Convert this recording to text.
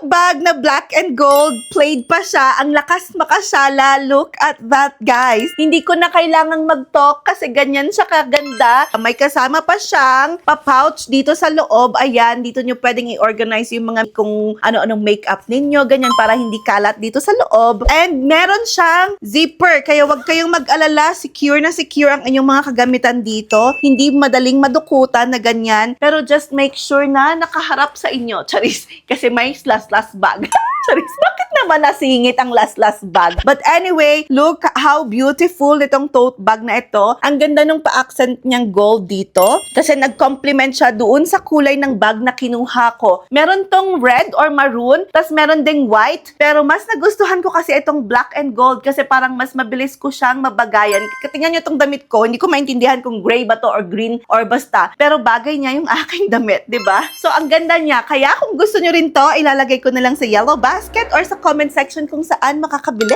tote bag na black and gold, plaid pa siya, ang lakas makasala. Look at that, guys. Hindi ko na kailangang mag-talk kasi ganyan siya kaganda. May kasama pa siyang pa-pouch dito sa loob. Ayan, dito nyo pwedeng i-organize yung mga kung ano-anong makeup ninyo, ganyan, para hindi kalat dito sa loob. And meron siyang zipper, kaya wag kayong mag-alala, secure na secure ang inyong mga kagamitan dito. Hindi madaling madukutan na ganyan, pero just make sure na nakaharap sa inyo. Charis, kasi may last bag. Charis, bakit naman nasingit ang last bag? But anyway, look how beautiful itong tote bag na ito. Ang ganda nung pa-accent niyang gold dito. Kasi nag-complement siya doon sa kulay ng bag na kinuha ko. Meron tong red or maroon, tas meron ding white. Pero mas nagustuhan ko kasi itong black and gold kasi parang mas mabilis ko siyang mabagayan. Tingnan niyo itong damit ko, hindi ko maintindihan kung gray ba to or green or basta. Pero bagay niya yung aking damit, 'di ba? So ang ganda niya. Kaya kung gusto niyo rin to, ilalagay ko na lang sa yellow basket or sa comment section kung saan makakabili.